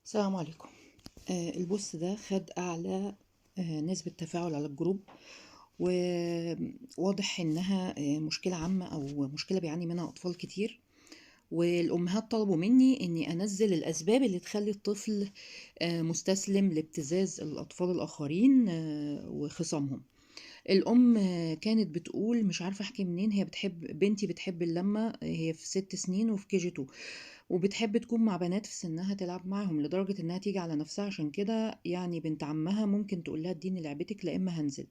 السلام عليكم. البوست ده خد أعلى نسبة تفاعل على الجروب، وواضح إنها مشكلة عامة أو مشكلة بيعاني منها أطفال كتير، والأمهات طلبوا مني إني أنزل الأسباب اللي تخلي الطفل مستسلم لابتزاز الأطفال الآخرين وخصامهم. الأم كانت بتقول مش عارفة أحكي منين، هي بنتي بتحب اللمة، هي في 6 سنين وفي KG2، وبتحب تكون مع بنات في سنها تلعب معاهم لدرجة إنها تيجي على نفسها. عشان كده يعني بنت عمها ممكن تقولها اديني لعبتك لا إما هنزل،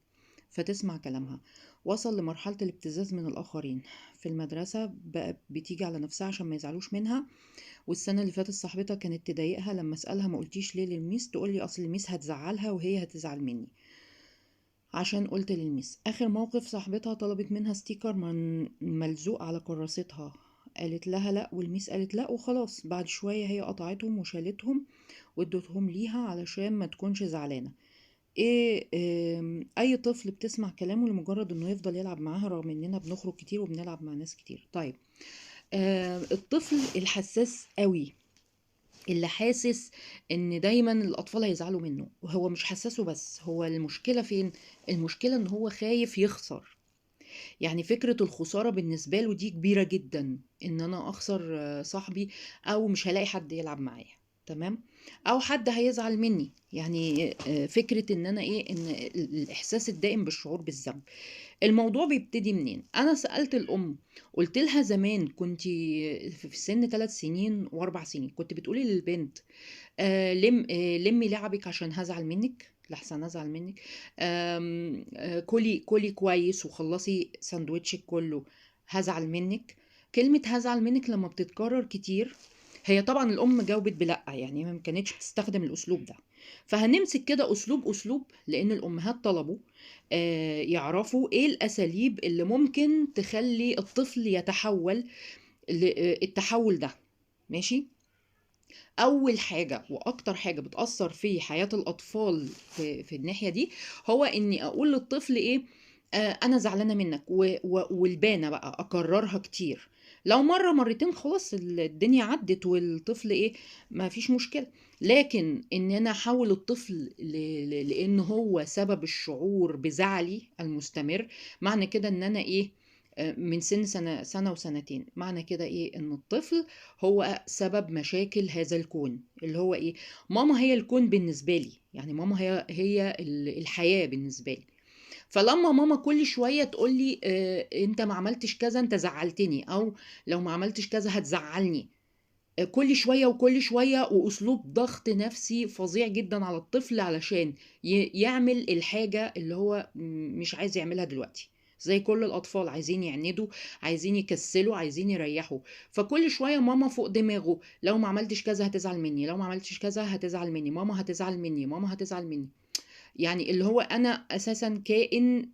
فتسمع كلامها. وصل لمرحلة الابتزاز من الآخرين في المدرسة، بقى بتيجي على نفسها عشان ما يزعلوش منها. والسنة اللي فاتت صاحبتها كانت تضايقها لما أسألها ما قلتيش ليه للميس، تقولي أصل الميس هتزعلها وهي هتزعل مني عشان قلت للميس. آخر موقف صاحبتها طلبت منها ستيكر ملزوق على كراستها، قالت لها لا والميس قالت لا، وخلاص بعد شوية هي قطعتهم وشالتهم وادتهم ليها علشان ما تكونش زعلانة. ايه اي طفل بتسمع كلامه لمجرد انه يفضل يلعب معاها رغم اننا بنخرج كتير وبنلعب مع ناس كتير. طيب، الطفل الحساس قوي اللي حاسس ان دايما الاطفال هيزعلوا منه، وهو مش حساسه بس، هو المشكلة فين؟ المشكلة ان هو خايف يخسر. يعني فكرة الخسارة بالنسبة له دي كبيرة جدا، ان انا اخسر صاحبي، او مش هلاقي حد يلعب معايا، تمام، او حد هيزعل مني. يعني فكرة ان انا ايه، ان الاحساس الدائم بالشعور بالذنب. الموضوع بيبتدي منين؟ انا سألت الام، قلت لها زمان كنت في سن 3 سنين و4 سنين كنت بتقولي للبنت لمي لعبك عشان هزعل منك، لحسن ازعل منك. كلي كلي كويس وخلصي ساندوتشك كله، هزعل منك. كلمة هزعل منك لما بتتكرر كتير، هي طبعا الام جاوبت بلا، يعني ما كانتش بتستخدم الاسلوب ده. فهنمسك كده اسلوب لان الامهات طلبوا يعرفوا ايه الاساليب اللي ممكن تخلي الطفل يتحول التحول ده. ماشي. اول حاجه واكتر حاجه بتاثر في حياه الاطفال في الناحيه دي، هو اني اقول للطفل ايه، انا زعلانه منك، والبانه بقى اكررها كتير. لو مره مرتين خلاص الدنيا عدت والطفل ايه، ما فيش مشكله. لكن ان انا احول الطفل لان هو سبب الشعور بزعلي المستمر، معنى كده ان انا ايه، من سنة وسنتين، معنى كده ايه، ان الطفل هو سبب مشاكل هذا الكون. اللي هو ايه، ماما هي الكون بالنسبة لي، يعني ماما هي الحياة بالنسبة لي. فلما ماما كل شوية تقول لي انت ما عملتش كذا انت زعلتني، او لو ما عملتش كذا هتزعلني، كل شوية وكل شوية، وأسلوب ضغط نفسي فظيع جدا على الطفل علشان يعمل الحاجة اللي هو مش عايز يعملها دلوقتي. زي كل الأطفال عايزين يعندوا، عايزين يكسلوا، عايزين يريحوا. فكل شوية ماما فوق دماغه، لو ما عملتش كذا هتزعل مني، لو ما عملتش كذا هتزعل مني، ماما هتزعل مني، ماما هتزعل مني. يعني اللي هو أنا أساسا كائن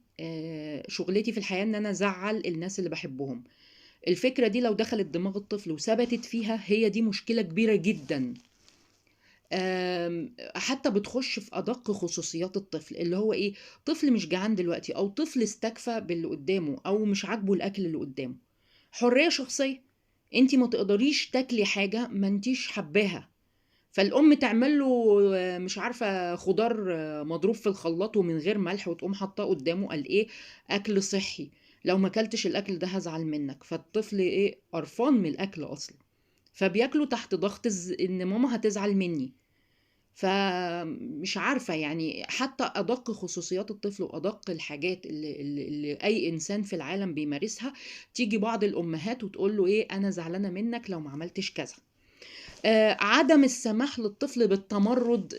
شغلتي في الحياة ان انا ازعل الناس اللي بحبهم. الفكرة دي لو دخلت دماغ الطفل وثبتت فيها، هي دي مشكلة كبيرة جدا. حتى بتخش في أدق خصوصيات الطفل، اللي هو إيه، طفل مش جعان دلوقتي، أو طفل استكفى باللي قدامه، أو مش عاجبه الأكل اللي قدامه. حرية شخصية، انتي ما تقدريش تاكلي حاجة ما انتيش حباها. فالأم تعمل له مش عارفة خضار مضروب في الخلاط ومن غير ملح، وتقوم حاطاه قدامه، قال ايه، أكل صحي، لو ما اكلتش الأكل ده هزعل منك. فالطفل ايه، قرفان من الأكل أصلا، فبياكله تحت ضغط إن ماما هتزعل مني. فمش عارفة، يعني حتى أدق خصوصيات الطفل وأدق الحاجات اللي أي إنسان في العالم بيمارسها، تيجي بعض الأمهات وتقول له إيه، أنا زعلانة منك لو ما عملتش كذا. عدم السماح للطفل بالتمرد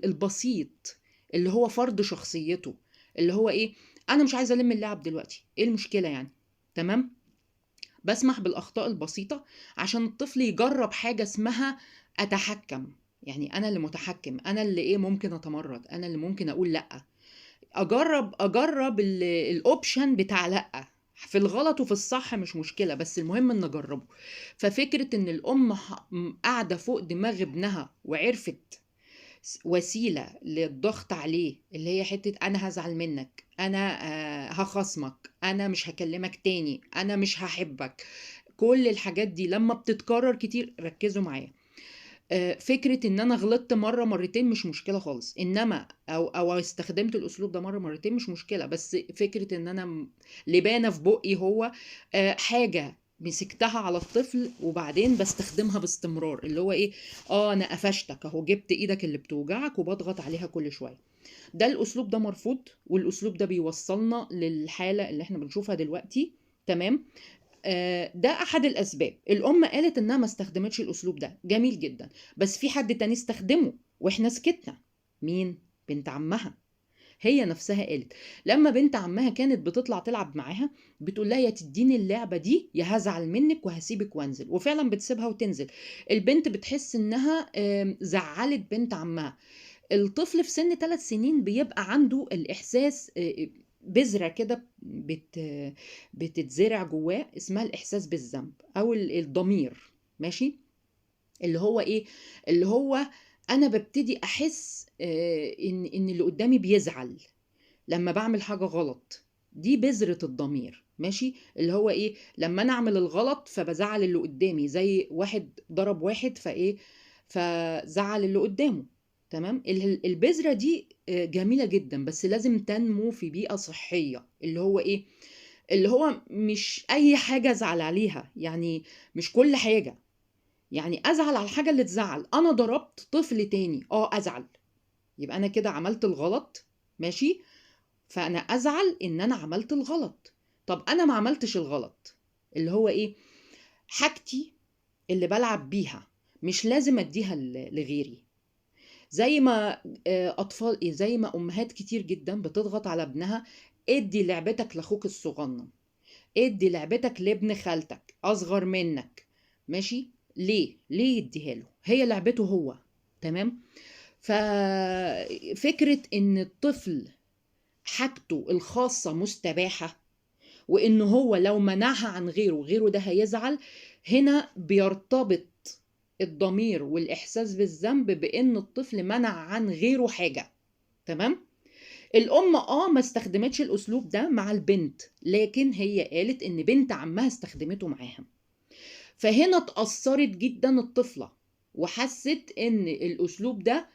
البسيط، اللي هو فرض شخصيته، اللي هو ايه، انا مش عايزه الم اللعب دلوقتي، ايه المشكله يعني، تمام. بسمح بالاخطاء البسيطه عشان الطفل يجرب حاجه اسمها اتحكم. يعني انا اللي متحكم، انا اللي ايه، ممكن اتمرد، انا اللي ممكن اقول لا، اجرب الاوبشن بتاع لا، في الغلط وفي الصح مش مشكلة، بس المهم ان اجربه. ففكرة ان الام قاعدة فوق دماغ ابنها وعرفت وسيلة للضغط عليه، اللي هي حتة انا هزعل منك، انا هخصمك، انا مش هكلمك تاني، انا مش هحبك. كل الحاجات دي لما بتتكرر كتير، ركزوا معايا، فكرة ان انا غلطت مرة مرتين مش مشكلة خالص، انما او استخدمت الاسلوب ده مرة مرتين مش مشكلة، بس فكرة ان انا لبانة في بقي هو حاجة مسكتها على الطفل وبعدين بستخدمها باستمرار، اللي هو ايه، انا قفشتك اهو، جبت ايدك اللي بتوجعك وبضغط عليها كل شوية. ده الاسلوب ده مرفوض، والاسلوب ده بيوصلنا للحالة اللي احنا بنشوفها دلوقتي. تمام. ده احد الاسباب. الام قالت انها ما استخدمتش الاسلوب ده، جميل جدا، بس في حد تاني استخدمه واحنا سكتنا. مين؟ بنت عمها. هي نفسها قالت لما بنت عمها كانت بتطلع تلعب معاها، بتقول لها يا تديني اللعبة دي يا هزعل منك وهسيبك وانزل، وفعلا بتسيبها وتنزل. البنت بتحس انها زعلت بنت عمها. الطفل في سن 3 سنين بيبقى عنده الإحساس، بذرة كده بتتزرع جواه اسمها الإحساس بالذنب أو الضمير. ماشي. اللي هو إيه؟ اللي هو أنا ببتدي أحس إن اللي قدامي بيزعل لما بعمل حاجة غلط. دي بذرة الضمير. ماشي. اللي هو ايه، لما انا اعمل الغلط فبزعل اللي قدامي، زي واحد ضرب واحد فايه، فزعل اللي قدامه. تمام. البذرة دي جميلة جدا، بس لازم تنمو في بيئة صحية. اللي هو ايه، اللي هو مش اي حاجة ازعل عليها، يعني مش كل حاجة. يعني ازعل على الحاجة اللي تزعل. انا ضربت طفل تاني، ازعل، يبقى انا كده عملت الغلط. ماشي. فانا ازعل ان انا عملت الغلط. طب انا ما عملتش الغلط. اللي هو ايه، حاجتي اللي بلعب بيها مش لازم اديها لغيري. زي ما اطفال ايه، زي ما امهات كتير جدا بتضغط على ابنها، ادي لعبتك لاخوك الصغنن، ادي لعبتك لابن خالتك اصغر منك. ماشي. ليه يديها له؟ هي لعبته هو. تمام. ففكرة ان الطفل حاجته الخاصة مستباحة، وإنه هو لو منعها عن غيره ده هيزعل، هنا بيرتبط الضمير والإحساس بالذنب بإن الطفل منع عن غيره حاجة. تمام. الأم ما استخدمتش الأسلوب ده مع البنت، لكن هي قالت إن بنت عمها استخدمته معاها. فهنا اتأثرت جدا الطفلة، وحست إن الأسلوب ده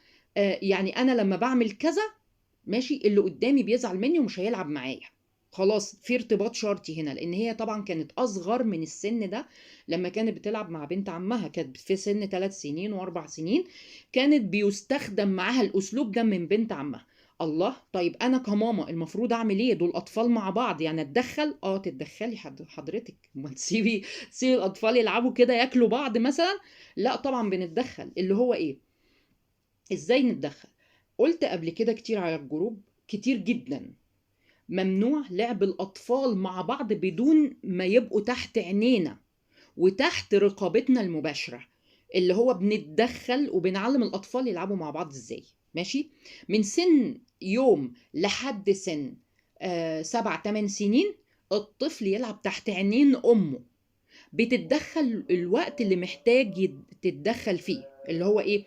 يعني أنا لما بعمل كذا، ماشي، اللي قدامي بيزعل مني ومش هيلعب معايا. خلاص في ارتباط شرطي هنا، لان هي طبعا كانت اصغر من السن ده. لما كانت بتلعب مع بنت عمها كانت في سن 3 سنين و4 سنين، كانت بيستخدم معاها الاسلوب ده من بنت عمها. الله، طيب انا كماما المفروض اعمل ايه؟ دول اطفال مع بعض، يعني اتدخل؟ تتدخلي حضرتك، ما تسيبي الاطفال يلعبوا كده ياكلوا بعض مثلا؟ لا طبعا بنتدخل. اللي هو ايه، ازاي نتدخل؟ قلت قبل كده كتير على الجروب، كتير جدا، ممنوع لعب الأطفال مع بعض بدون ما يبقوا تحت عينينا وتحت رقابتنا المباشرة. اللي هو بنتدخل وبنعلم الأطفال يلعبوا مع بعض ازاي. ماشي. من سن يوم لحد سن 7 8 سنين الطفل يلعب تحت عينين أمه، بتتدخل الوقت اللي محتاج تتدخل فيه. اللي هو ايه،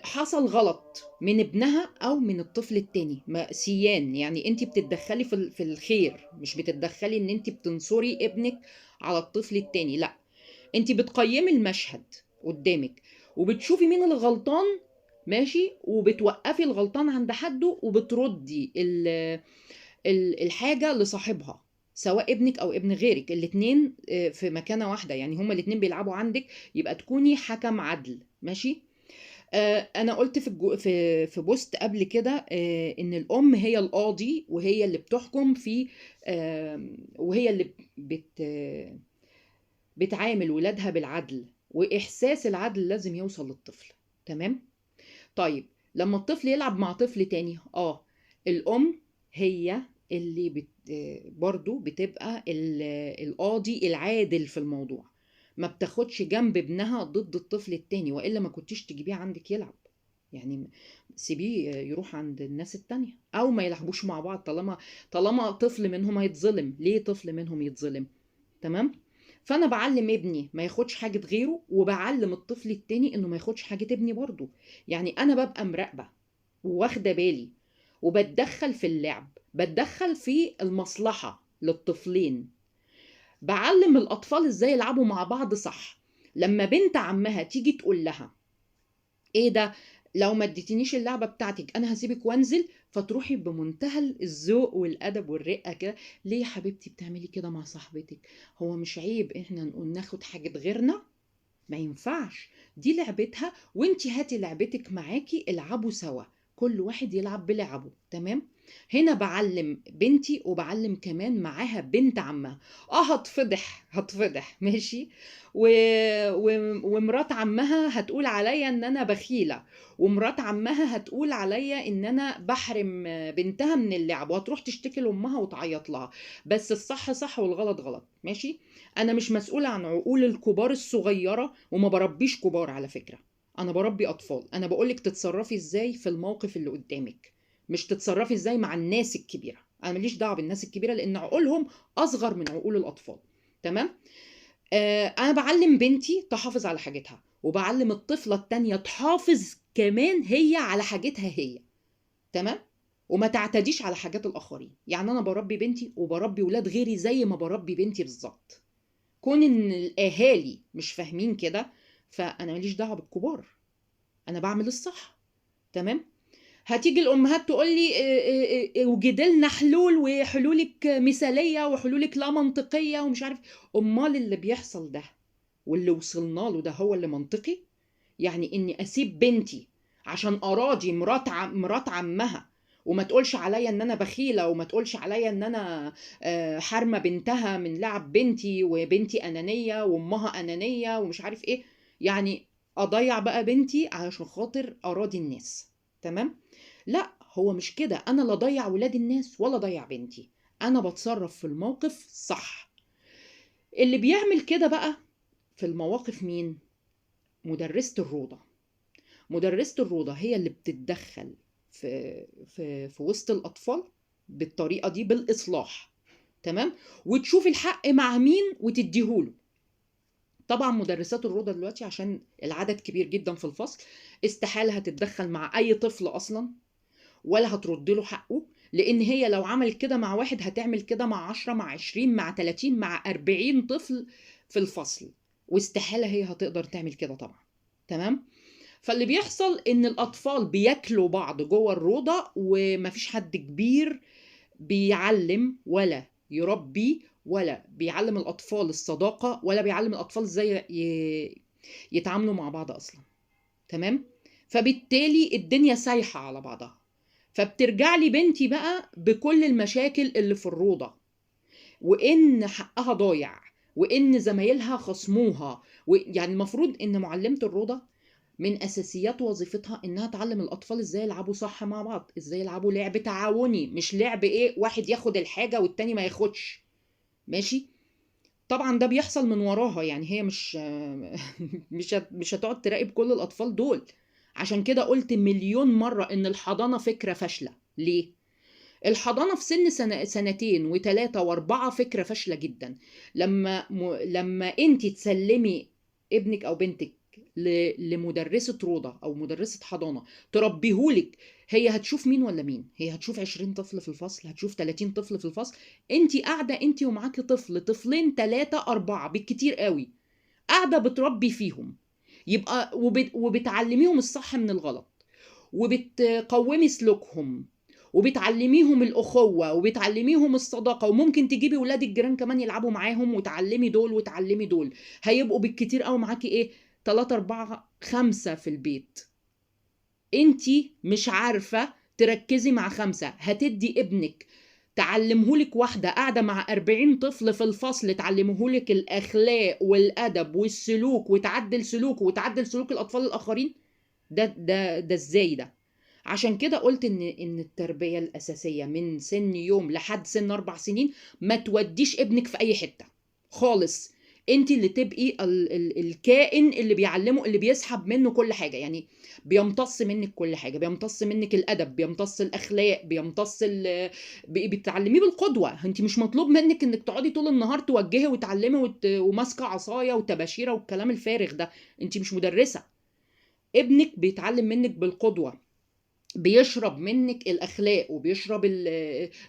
حصل غلط من ابنها او من الطفل التاني، سيان، يعني انت بتتدخلي في الخير، مش بتتدخلي ان انت بتنصري ابنك على الطفل التاني. لا، انت بتقيمي المشهد قدامك وبتشوفي مين اللي غلطان. ماشي. وبتوقفي الغلطان عند حده وبتردي الحاجة لصاحبها، سواء ابنك او ابن غيرك، الاتنين في مكانة واحدة، يعني هما الاتنين بيلعبوا عندك، يبقى تكوني حكم عدل. ماشي. انا قلت في بوست قبل كده ان الام هي القاضي، وهي اللي بتحكم في وهي اللي بتعامل ولادها بالعدل، واحساس العدل لازم يوصل للطفل. تمام. طيب لما الطفل يلعب مع طفل تاني، الام هي اللي برضو بتبقى القاضي العادل في الموضوع، ما بتاخدش جنب ابنها ضد الطفل التاني، وإلا ما كنتيش تجيبيه عندك يلعب. يعني سيبيه يروح عند الناس التانية او ما يلعبوش مع بعض. طالما طفل منهم هيتظلم، ليه طفل منهم يتظلم؟ تمام. فانا بعلم ابني ما ياخدش حاجة غيره، وبعلم الطفل التاني انه ما ياخدش حاجة ابني برضو. يعني انا ببقى مراقبة وواخدة بالي وبتدخل في اللعب، بتدخل في المصلحة للطفلين، بعلم الأطفال إزاي يلعبوا مع بعض صح. لما بنت عمها تيجي تقول لها ايه ده؟ لو ما اديتنيش اللعبه بتاعتك انا هسيبك وانزل. فتروحي بمنتهى الذوق والادب والرقه كده: ليه يا حبيبتي بتعملي كده مع صاحبتك؟ هو مش عيب احنا نقول ناخد حاجه غيرنا؟ ما ينفعش، دي لعبتها وانتي هاتي لعبتك معاكي العبوا سوا، كل واحد يلعب بلعبه. تمام؟ هنا بعلم بنتي وبعلم كمان معاها بنت عمها. اه هتفضح هتفضح ماشي، و... ومرات عمها هتقول عليا ان انا بخيلة، ومرات عمها هتقول عليا ان انا بحرم بنتها من اللعب، وهتروح تشتكي لامها وتعيط لها. بس الصح صح والغلط غلط. ماشي؟ انا مش مسؤولة عن عقول الكبار الصغيرة، وما بربيش كبار على فكرة، انا بربي اطفال. انا بقولك تتصرفي ازاي في الموقف اللي قدامك، مش تتصرفي ازاي مع الناس الكبيرة. انا ماليش دعوة بالناس الكبيرة لان عقولهم اصغر من عقول الاطفال. تمام؟ انا بعلم بنتي تحافظ على حاجتها، وبعلم الطفلة التانية تحافظ كمان هي على حاجتها هي. تمام؟ وما تعتديش على حاجات الاخرين. يعني انا بربي بنتي وبربي ولاد غيري زي ما بربي بنتي بالظبط. كون ان الاهالي مش فاهمين كده، فانا ماليش دعوه بالكبار، انا بعمل الصح. تمام؟ هتيجي الامهات تقول لي وجد لنا حلول، وحلولك مثاليه وحلولك لا منطقيه ومش عارف. امال اللي بيحصل ده واللي وصلنا له ده هو اللي منطقي؟ يعني اني اسيب بنتي عشان اراضي مرات عمها، وما تقولش عليا ان انا بخيله، وما تقولش عليا ان انا حارمه بنتها من لعب بنتي، وبنتي انانيه وامها انانيه ومش عارف ايه؟ يعني اضيع بقى بنتي علشان خاطر اراضي الناس؟ تمام؟ لا، هو مش كده. انا لا اضيع ولاد الناس ولا اضيع بنتي، انا بتصرف في الموقف صح. اللي بيعمل كده بقى في المواقف مين؟ مدرسة الروضة. مدرسة الروضة هي اللي بتتدخل في وسط الأطفال بالطريقة دي بالإصلاح. تمام؟ وتشوف الحق مع مين وتديهوله. طبعا مدرسات الروضة دلوقتي عشان العدد كبير جدا في الفصل، استحالة هتتدخل مع أي طفل أصلا، ولا هترد له حقه. لأن هي لو عملت كده مع واحد هتعمل كده مع 10 مع 20 مع 30 مع 40 طفل في الفصل، واستحالة هي هتقدر تعمل كده طبعا. تمام؟ فاللي بيحصل ان الاطفال بياكلوا بعض جوه الروضه، ومفيش حد كبير بيعلم ولا يربي ولا بيعلم الاطفال الصداقه ولا بيعلم الاطفال ازاي يتعاملوا مع بعض اصلا. تمام؟ فبالتالي الدنيا سايحه على بعضها. فبترجع لي بنتي بقى بكل المشاكل اللي في الروضه، وان حقها ضايع، وان زمايلها خصموها. يعني المفروض ان معلمه الروضه من اساسيات وظيفتها انها تعلم الاطفال ازاي يلعبوا صح مع بعض، ازاي يلعبوا لعب تعاوني، مش لعب ايه واحد ياخد الحاجة والتاني ما ياخدش. ماشي؟ طبعا ده بيحصل من وراها، يعني هي مش مش هتقعد تراقب كل الاطفال دول. عشان كده قلت مليون مرة ان الحضانة فكرة فاشلة. ليه؟ الحضانة في سن سنتين وثلاثة واربعة فكرة فاشلة جدا. لما انت تسلمي ابنك او بنتك لمدرسة روضة او مدرسة حضانة تربيهولك، هي هتشوف مين ولا مين؟ هي هتشوف 20 طفل في الفصل؟ هتشوف 30 طفل في الفصل؟ انت قاعدة انت ومعاكي طفل طفلين ثلاثة اربعة بالكتير قوي، قاعدة بتربي فيهم. يبقى وبتعلميهم الصح من الغلط، وبتقومي سلوكهم، وبتعلميهم الأخوة، وبتعلميهم الصداقة، وممكن تجيبي ولاد الجيران كمان يلعبوا معاهم، وتعلمي دول وتعلمي دول. هيبقوا بالكتير قوي معاكي ايه؟ 3 4 5 في البيت. انتي مش عارفة تركزي مع 5. هتدي ابنك تعلمهولك واحدة قاعدة مع 40 طفل في الفصل تعلمهولك الأخلاق والأدب والسلوك، وتعدل سلوكه وتعدل سلوك الأطفال الآخرين؟ ده ازاي ده؟ عشان كده قلت ان التربيه الاساسيه من سن يوم لحد سن 4 سنين. ما توديش ابنك في اي حته خالص. انت اللي تبقي الكائن اللي بيعلمه، اللي بيسحب منه كل حاجه. يعني بيمتص منك كل حاجه، بيمتص منك الادب، بيمتص الاخلاق، بتعلميه بالقدوه. انت مش مطلوب منك انك تقعدي طول النهار توجهي وتعلمي وماسكه عصايه وتباشيره والكلام الفارغ ده. انت مش مدرسه. ابنك بيتعلم منك بالقدوه، بيشرب منك الأخلاق، وبيشرب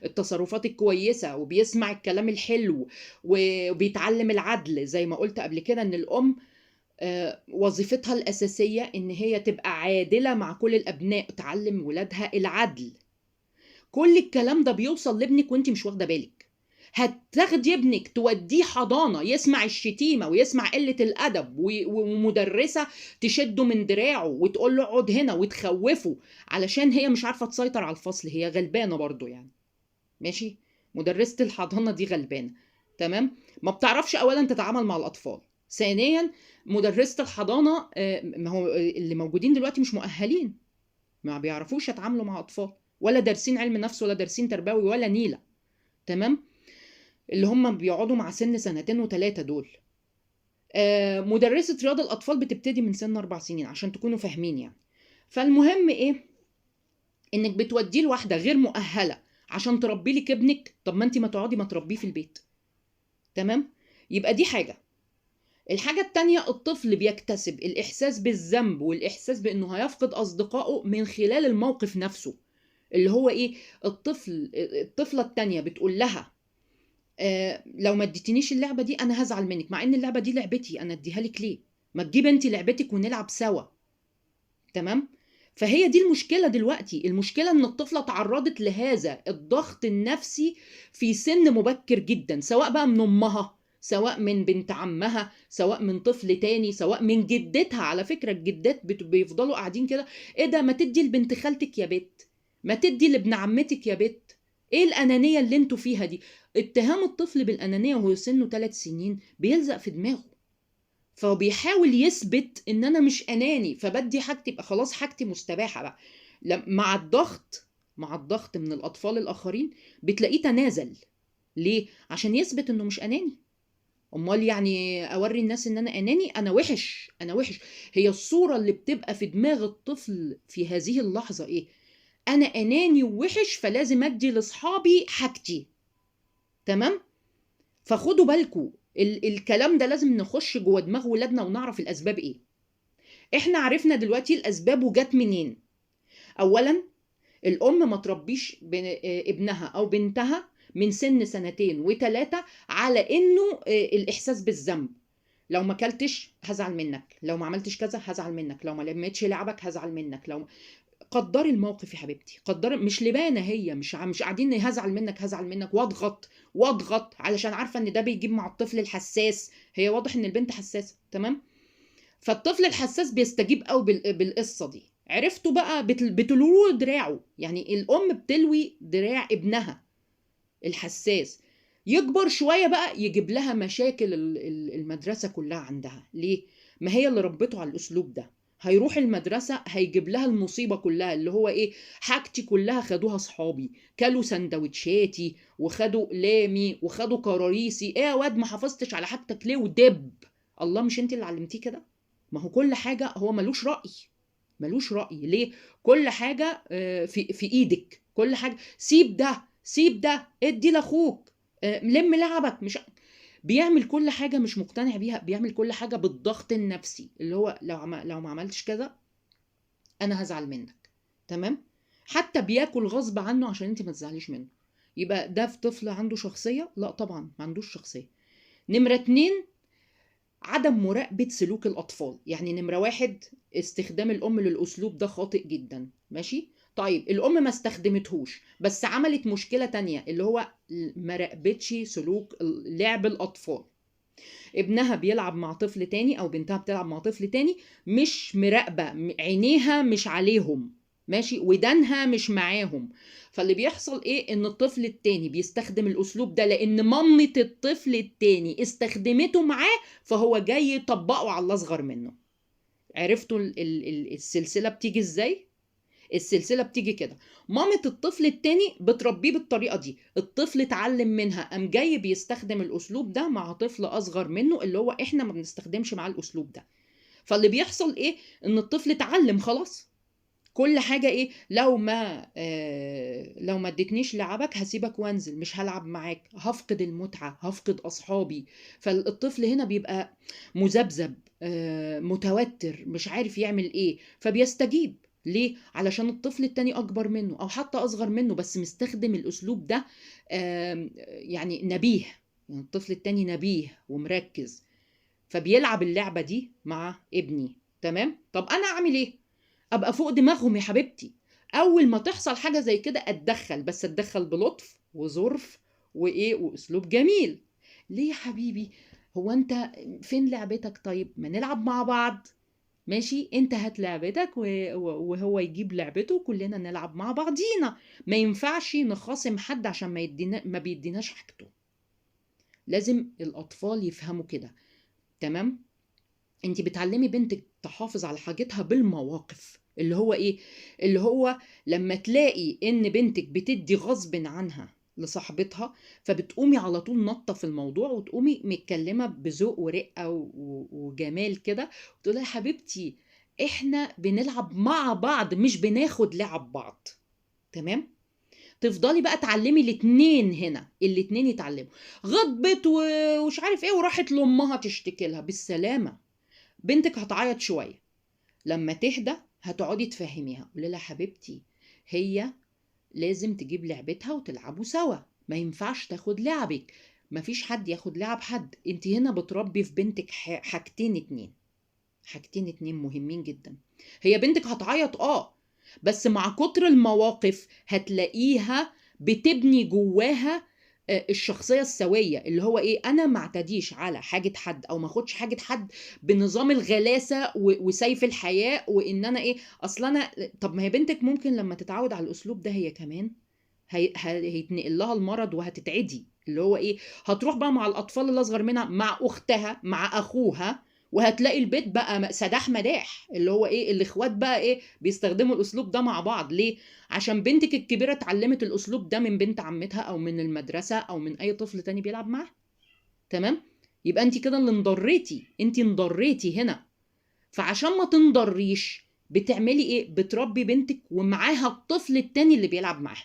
التصرفات الكويسة، وبيسمع الكلام الحلو، وبيتعلم العدل. زي ما قلت قبل كده إن الأم وظيفتها الأساسية إن هي تبقى عادلة مع كل الأبناء، تعلم ولادها العدل. كل الكلام ده بيوصل لابنك وانت مش واخدة بالك. هتاخدي ابنك توديه حضانة يسمع الشتيمة ويسمع قلة الأدب، ومدرسة تشده من دراعه وتقول له اقعد هنا وتخوفه علشان هي مش عارفة تسيطر على الفصل. هي غلبانة برضو يعني، ماشي؟ مدرسة الحضانة دي غلبانة، تمام؟ ما بتعرفش أولا تتعامل مع الأطفال. ثانيا مدرسة الحضانة ما هو اللي موجودين دلوقتي مش مؤهلين، ما بيعرفوش يتعاملوا مع أطفال، ولا دارسين علم نفس ولا دارسين تربوي ولا نيلة، تمام؟ اللي هم بيقعدوا مع سن 2 و3 دول. مدرسة رياض الأطفال بتبتدي من سن 4 سنين عشان تكونوا فاهمين يعني. فالمهم إيه؟ إنك بتوديه لواحدة غير مؤهلة عشان تربي لك ابنك. طب ما انت ما تقعدي ما تربيه في البيت، تمام؟ يبقى دي حاجة. الحاجة التانية، الطفل بيكتسب الإحساس بالذنب والإحساس بأنه هيفقد أصدقائه من خلال الموقف نفسه، اللي هو إيه؟ الطفلة التانية بتقول لها لو ما اديتنيش اللعبة دي أنا هزعل منك، مع إن اللعبة دي لعبتي، أنا اديها لك ليه؟ ما تجيب انت لعبتك ونلعب سوا، تمام؟ فهي دي المشكلة دلوقتي. المشكلة ان الطفلة تعرضت لهذا الضغط النفسي في سن مبكر جدا، سواء بقى من امها، سواء من بنت عمها، سواء من طفل تاني، سواء من جدتها. على فكرة الجدات بيفضلوا قاعدين كده، ايه ده؟ ما تدي لبنت خالتك يا بت، ما تدي لابن عمتك يا بت. ايه الانانية اللي انتوا فيها دي؟ اتهام الطفل بالانانية وهو سنه 3 سنين بيلزق في دماغه، فبيحاول يثبت ان انا مش اناني، فبدي حاجتي، يبقى خلاص حاجتي مستباحه بقى. مع الضغط من الاطفال الاخرين بتلاقيه تنازل. ليه؟ عشان يثبت انه مش اناني. امال يعني اوري الناس ان انا اناني، انا وحش، انا وحش. هي الصوره اللي بتبقى في دماغ الطفل في هذه اللحظه ايه؟ انا اناني ووحش، فلازم ادي لاصحابي حاجتي، تمام؟ فخدوا بالكوا الكلام ده لازم نخش جوه دماغ ولادنا ونعرف الاسباب ايه. احنا عرفنا دلوقتي الاسباب وجات منين. اولا، الام ما تربيش ابنها او بنتها من سن 2 و3 على انه الاحساس بالذنب. لو ما كلتش هزعل منك، لو ما عملتش كذا هزعل منك، لو ما لميتش لعبك هزعل منك، لو قدري الموقف يا حبيبتي، قدري. مش لبانه هي، مش قاعدين هزعل منك هزعل منك واضغط علشان عارفه ان ده بيجيب مع الطفل الحساس. هي واضح ان البنت حساسه، تمام؟ فالطفل الحساس بيستجيب قوي بالقصه دي. عرفتوا بقى؟ بتلوه دراعه، يعني الام بتلوي دراع ابنها الحساس. يكبر شويه بقى يجيب لها مشاكل المدرسه كلها عندها. ليه؟ ما هي اللي ربته على الاسلوب ده. هيروح المدرسة هيجيب لها المصيبة كلها، اللي هو ايه؟ حاجتي كلها خدوها صحابي، كلوا سندوتشاتي وخدوا اقلامي وخدوا كراريسي. ايه يا واد ما حافظتش على حاجتك ليه؟ ودب الله، مش انت اللي علمتيه كده؟ ما هو كل حاجة هو ملوش رأي. ليه؟ كل حاجة في ايدك، كل حاجة. سيب ده ادي لاخوك، لم لعبك. مش بيعمل كل حاجة مش مقتنع بيها، بيعمل كل حاجة بالضغط النفسي، اللي هو لو ما عملتش كذا انا هزعل منك، تمام؟ حتى بياكل غصب عنه عشان انت ما تزعليش منه. يبقى ده في طفل عنده شخصية؟ لا طبعا ما عندوش شخصية. نمرة 2، عدم مراقبة سلوك الأطفال. يعني نمرة 1، استخدام الأم للأسلوب ده خاطئ جدا، ماشي؟ طيب الأم ما استخدمتهوش بس عملت مشكلة تانية، اللي هو ما راقبتش سلوك لعب الأطفال. ابنها بيلعب مع طفل تاني أو بنتها بتلعب مع طفل تاني، مش مراقبة، عينيها مش عليهم، ماشي؟ ودانها مش معاهم. فاللي بيحصل ايه؟ ان الطفل التاني بيستخدم الاسلوب ده لان مامة الطفل التاني استخدمته معاه، فهو جاي يطبقه على الاصغر منه. عرفتوا السلسلة بتيجي ازاي؟ السلسلة بتيجي كده: مامة الطفل التاني بتربيه بالطريقة دي، الطفل اتعلم منها، قام جاي بيستخدم الاسلوب ده مع طفل اصغر منه اللي هو احنا ما بنستخدمش معاه الاسلوب ده. فاللي بيحصل ايه؟ ان الطفل اتعلم خلاص كل حاجة. ايه؟ لو ما اديتنيش لعبك هسيبك وانزل، مش هلعب معاك، هفقد المتعة، هفقد اصحابي. فالطفل هنا بيبقى مذبذب، متوتر، مش عارف يعمل ايه، فبيستجيب. ليه؟ علشان الطفل التاني اكبر منه او حتى اصغر منه بس مستخدم الاسلوب ده، يعني نبيه. يعني الطفل التاني نبيه ومركز، فبيلعب اللعبة دي مع ابني. تمام؟ طب انا اعمل ايه؟ ابقى فوق دماغهم يا حبيبتي. اول ما تحصل حاجة زي كده اتدخل، بس اتدخل بلطف وظرف وايه واسلوب جميل. ليه يا حبيبي؟ هو انت فين لعبتك؟ طيب ما نلعب مع بعض. ماشي، انت هات لعبتك وهو يجيب لعبته وكلنا نلعب مع بعضينا. ما ينفعش نخاصم حد عشان ما بيديناش حاجته. لازم الاطفال يفهموا كده. تمام؟ انت بتعلمي بنتك تحافظ على حاجتها بالمواقف، اللي هو ايه؟ اللي هو لما تلاقي ان بنتك بتدي غصب عنها لصاحبتها، فبتقومي على طول نطة في الموضوع وتقومي متكلمة بذوق ورقة وجمال كده، وتقولي يا حبيبتي احنا بنلعب مع بعض مش بناخد لعب بعض. تمام؟ تفضلي بقى تعلمي الاتنين، هنا الاتنين يتعلموا. غضبت ومش عارف ايه وراحت لامها تشتكي لها، بالسلامة. بنتك هتعيط شوية، لما تهدى هتقعدي تفهميها، قولي لها حبيبتي هي لازم تجيب لعبتها وتلعبوا سوا، ما ينفعش تاخد لعبك، ما فيش حد ياخد لعب حد. انت هنا بتربي في بنتك حاجتين اتنين، حاجتين اتنين مهمين جدا. هي بنتك هتعيط بس مع كتر المواقف هتلاقيها بتبني جواها الشخصية السوية، اللي هو ايه، انا ما اعتديش على حاجة حد او ما اخدش حاجة حد بنظام الغلاسة وسيف الحياة، وان انا ايه اصلا انا. طب ما هي بنتك ممكن لما تتعود على الاسلوب ده هي كمان هيتنقل لها المرض وهتتعدي، اللي هو ايه، هتروح بقى مع الاطفال اللي اصغر منها، مع اختها، مع اخوها، وهتلاقي البيت بقى سداح مداح، اللي هو ايه، الاخوات بقى ايه بيستخدموا الاسلوب ده مع بعض. ليه؟ عشان بنتك الكبيرة اتعلمت الاسلوب ده من بنت عمتها او من المدرسة او من اي طفل تاني بيلعب معاها. تمام؟ يبقى انت كده اللي انضريتي، انت انضريتي هنا. فعشان ما تنضريش بتعملي ايه؟ بتربي بنتك ومعاها الطفل التاني اللي بيلعب معاها،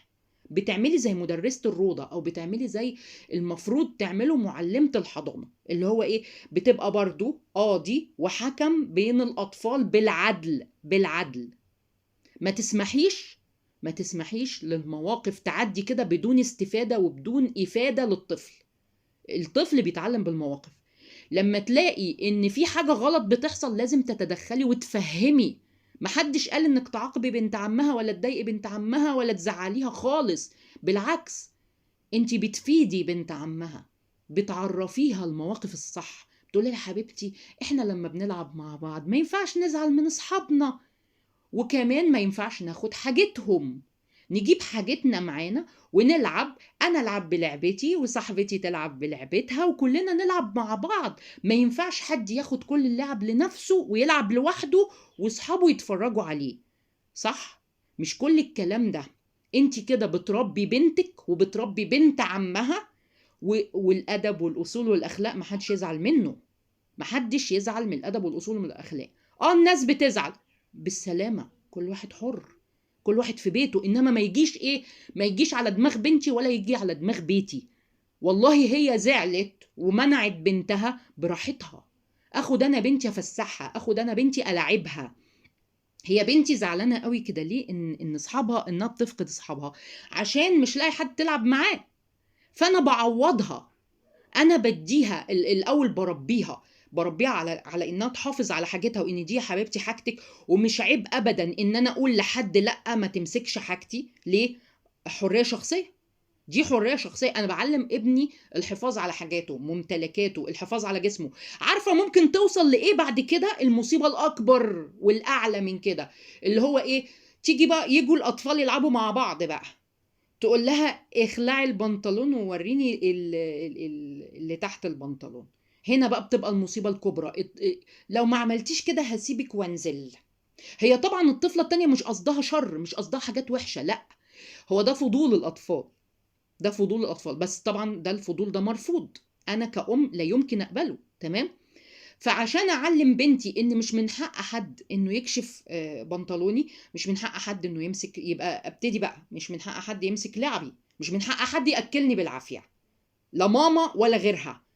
بتعملي زي مدرسة الروضة، او بتعملي زي المفروض تعمله معلمة الحضانة، اللي هو ايه، بتبقى برضو قاضي وحكم بين الاطفال بالعدل. بالعدل. ما تسمحيش ما تسمحيش للمواقف تعدي كده بدون استفادة وبدون افادة للطفل. الطفل بيتعلم بالمواقف. لما تلاقي ان في حاجة غلط بتحصل لازم تتدخلي وتفهمي. محدش قال انك تعاقبي بنت عمها ولا تضايقي بنت عمها ولا تزعليها خالص. بالعكس، انتي بتفيدي بنت عمها، بتعرفيها المواقف الصح، بتقولي لها حبيبتي احنا لما بنلعب مع بعض ما ينفعش نزعل من اصحابنا، وكمان ما ينفعش ناخد حاجتهم، نجيب حاجتنا معانا ونلعب. انا العب بلعبتي وصاحبتي تلعب بلعبتها وكلنا نلعب مع بعض. ما ينفعش حد ياخد كل اللعب لنفسه ويلعب لوحده واصحابه يتفرجوا عليه. صح؟ مش كل الكلام ده. انت كده بتربي بنتك وبتربي بنت عمها، والادب والاصول والاخلاق محدش يزعل منه. محدش يزعل من الادب والاصول ومن الاخلاق. الناس بتزعل، بالسلامة، كل واحد حر، كل واحد في بيته، انما ما يجيش على دماغ بنتي ولا يجي على دماغ بيتي. والله هي زعلت ومنعت بنتها براحتها، اخد انا بنتي افسحها، اخد انا بنتي العبها. هي بنتي زعلانه قوي كده ليه؟ ان اصحابها، انها بتفقد اصحابها عشان مش لاقي حد تلعب معاه. فانا بعوضها، انا بديها الاول، بربيها على انها تحافظ على حاجتها، وان دي يا حبيبتي حاجتك، ومش عيب ابدا ان انا اقول لحد لا ما تمسكش حاجتي. ليه؟ حريه شخصيه. دي حريه شخصيه. انا بعلم ابني الحفاظ على حاجاته، ممتلكاته، الحفاظ على جسمه. عارفه ممكن توصل لايه بعد كده؟ المصيبه الاكبر والاعلى من كده، اللي هو ايه، تيجي بقى يجوا الاطفال يلعبوا مع بعض بقى، تقول لها اخلعي البنطلون ووريني اللي تحت البنطلون. هنا بقى بتبقى المصيبة الكبرى. لو ما عملتيش كده هسيبك وانزل. هي طبعا الطفلة التانية مش قصدها شر، مش قصدها حاجات وحشة، لا، هو ده فضول الأطفال، ده فضول الأطفال، بس طبعا ده الفضول ده مرفوض، أنا كأم لا يمكن أقبله. تمام؟ فعشان اعلم بنتي ان مش من حق حد انه يكشف بنطلوني، مش من حق حد انه يمسك، يبقى ابتدي بقى مش من حق حد يمسك لعبي، مش من حق حد ياكلني بالعافيه، لا ماما ولا غيرها.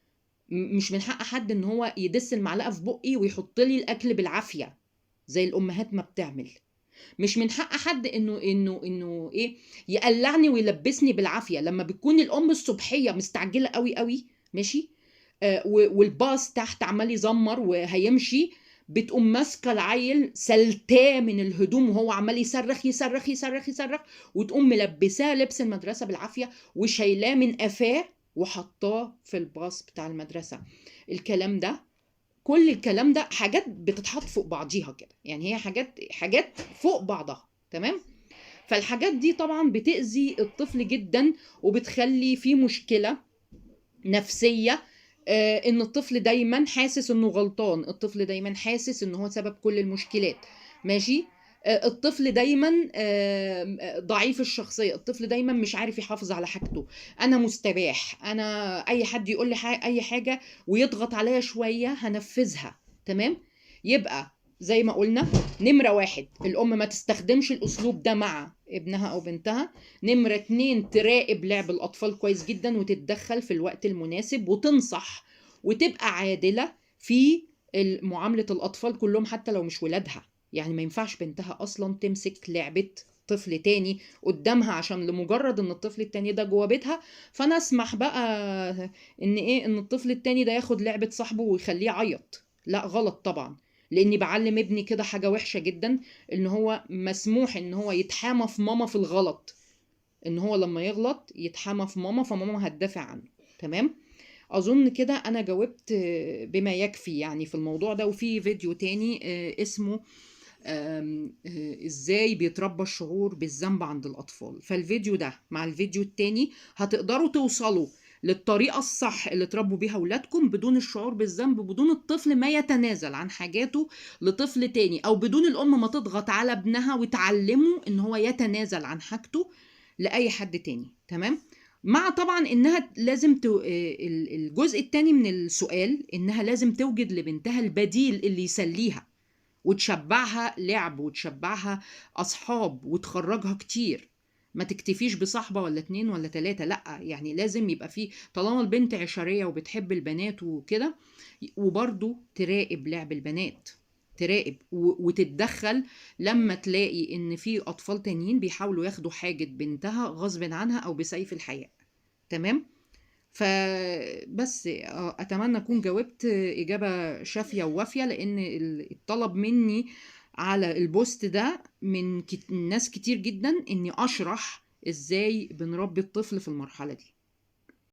مش من حق حد ان هو يدس المعلقه في بقي ويحط لي الاكل بالعافيه زي الامهات ما بتعمل. مش من حق حد انه ايه، يقلعني ويلبسني بالعافيه لما بتكون الام الصبحيه مستعجله قوي قوي. ماشي؟ والباص تحت عمال يزمر وهيمشي، بتقوم ماسكه العيل سلتاه من الهدوم وهو عمال يصرخ يصرخ يصرخ يصرخ، وتقوم ملبساه لبس المدرسه بالعافيه وشايلاه من قفاه وحطاه في الباص بتاع المدرسه. الكلام ده، كل الكلام ده حاجات بتتحط فوق بعضيها كده، يعني هي حاجات فوق بعضها. تمام. فالحاجات دي طبعا بتأذي الطفل جدا، وبتخلي فيه مشكلة نفسية. ان الطفل دايما حاسس انه غلطان، الطفل دايما حاسس ان هو سبب كل المشكلات. ماشي. الطفل دايما ضعيف الشخصية، الطفل دايما مش عارف يحافظ على حاجته. انا مستباح، انا اي حد يقول لي اي حاجة ويضغط عليا شوية هنفذها. تمام. يبقى زي ما قلنا، نمرة 1 الأم ما تستخدمش الأسلوب ده مع ابنها أو بنتها. نمرة 2 تراقب لعب الأطفال كويس جدا وتتدخل في الوقت المناسب وتنصح وتبقى عادلة في معاملة الأطفال كلهم حتى لو مش ولادها. يعني ما ينفعش بنتها أصلا تمسك لعبة طفل تاني قدامها عشان لمجرد ان الطفل التاني ده جوه بيتها، فانا اسمح بقى ان الطفل التاني ده ياخد لعبة صاحبه ويخليه يعيط. لا، غلط طبعا. لاني بعلم ابني كده حاجة وحشة جدا، ان هو مسموح ان هو يتحامى في ماما في الغلط، ان هو لما يغلط يتحامى في ماما فماما هتدافع عنه. تمام. اظن كده انا جاوبت بما يكفي يعني في الموضوع ده. وفي فيديو تاني اسمه ازاي بيتربى الشعور بالذنب عند الاطفال، فالفيديو ده مع الفيديو التاني هتقدروا توصلوا للطريقة الصح اللي تربوا بيها ولادكم بدون الشعور بالذنب، بدون الطفل ما يتنازل عن حاجاته لطفل تاني، او بدون الام ما تضغط على ابنها وتعلمه ان هو يتنازل عن حاجته لأي حد تاني. تمام. مع طبعا انها لازم الجزء التاني من السؤال انها لازم توجد لبنتها البديل اللي يسليها وتشبعها لعب وتشبعها اصحاب وتخرجها كتير. ما تكتفيش بصاحبة ولا 2 ولا 3، لا، يعني لازم يبقى فيه، طالما البنت عشرية وبتحب البنات وكده، وبرضو تراقب لعب البنات، تراقب وتتدخل لما تلاقي ان في اطفال تانيين بيحاولوا ياخدوا حاجة بنتها غصب عنها او بسيف الحياء. تمام. فبس اتمنى اكون جاوبت اجابة شافية ووافية، لان الطلب مني على البوست ده من ناس كتير جدا اني اشرح ازاي بنربي الطفل في المرحلة دي.